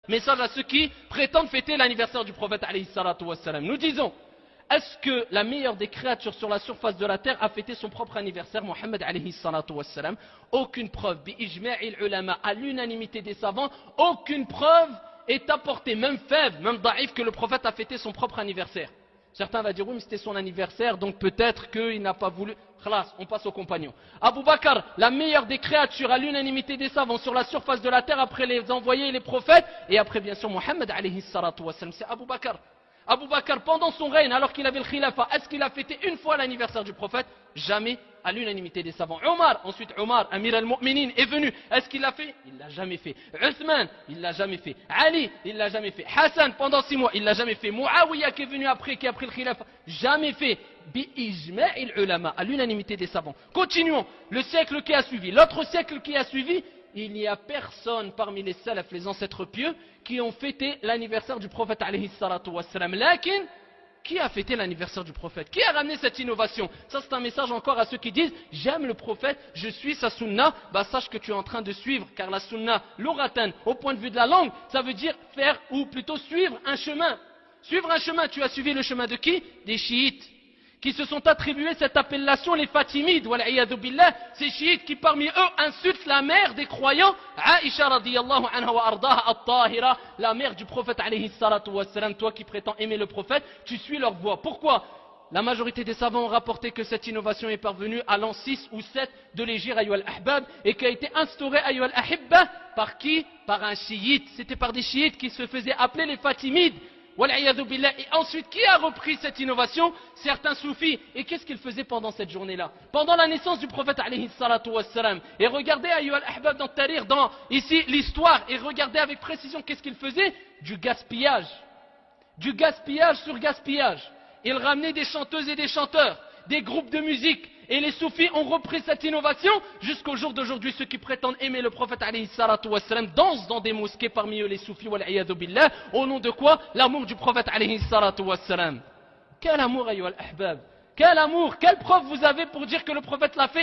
Message à ceux qui prétendent fêter l'anniversaire du prophète alayhi salatu wassalam. Nous disons, est-ce que la meilleure des créatures sur la surface de la terre a fêté son propre anniversaire, Mohammed alayhi salatu wassalam? Aucune preuve, bi-ijma'il ulama, à l'unanimité des savants, aucune preuve est apportée, même faible, même daïf, que le prophète a fêté son propre anniversaire. Certains vont dire, oui, mais c'était son anniversaire, donc peut-être qu'il n'a pas voulu. Khalas, on passe aux compagnons. Abu Bakr, la meilleure des créatures à l'unanimité des savants sur la surface de la terre, après les envoyés et les prophètes, et après bien sûr Mohammed alayhi salatu wassalam, c'est Abu Bakr. Abu Bakr, pendant son règne, alors qu'il avait le khilafa, est-ce qu'il a fêté une fois l'anniversaire du prophète? Jamais, à l'unanimité des savants. Ensuite Omar, Amir al-Mu'minin, est venu. Est-ce qu'il l'a fait? Il l'a jamais fait. Uthman, il l'a jamais fait. Ali, il l'a jamais fait. Hassan, pendant 6 mois, il l'a jamais fait. Muawiyah, qui est venu après, qui a pris le khilafa, jamais fait. Bi-ijma'il ulama, à l'unanimité des savants. Continuons. Le siècle qui a suivi, l'autre siècle qui a suivi, il n'y a personne parmi les salafs, les ancêtres pieux, qui ont fêté l'anniversaire du prophète alayhi salatu wassalam. Lakin, qui a fêté l'anniversaire du prophète? Qui a ramené cette innovation? Ça, c'est un message encore à ceux qui disent, j'aime le prophète, je suis sa sunna. Bah, sache que tu es en train de suivre, car la sunna, l'oratan, au point de vue de la langue, ça veut dire faire, ou plutôt suivre un chemin. Suivre un chemin, tu as suivi le chemin de qui? Des chiites, qui se sont attribués cette appellation, les Fatimides, wal'iyadhu billah, ces chiites qui parmi eux insultent la mère des croyants, Aïcha radiyallahu anha wa ardaha at-tahira, la mère du prophète alayhi salatu wassalam. Toi qui prétends aimer le prophète, tu suis leur voie. Pourquoi? La majorité des savants ont rapporté que cette innovation est parvenue à l'an 6 ou 7 de l'Hégire ayyuhal ahbab, et qui a été instaurée ayyuhal ahibba, par qui? Par un chiite. C'était par des chiites qui se faisaient appeler les Fatimides. Et ensuite, qui a repris cette innovation? Certains soufis. Et qu'est-ce qu'ils faisaient pendant cette journée-là? Pendant la naissance du prophète alayhi salatu wassalam. Et regardez, ayyuhal ahbab, dans Tarir, dans ici l'histoire, et regardez avec précision qu'est-ce qu'ils faisaient? Du gaspillage. Du gaspillage sur gaspillage. Ils ramenaient des chanteuses et des chanteurs, des groupes de musique. Et les soufis ont repris cette innovation jusqu'au jour d'aujourd'hui. Ceux qui prétendent aimer le prophète alayhi salatu wassalam dansent dans des mosquées, parmi eux les soufis, wal'iyadhu billah. Au nom de quoi? L'amour du prophète alayhi salatu wassalam. Quel amour, ayyuhal ahbab? Quel amour? Quelle preuve vous avez pour dire que le prophète l'a fait?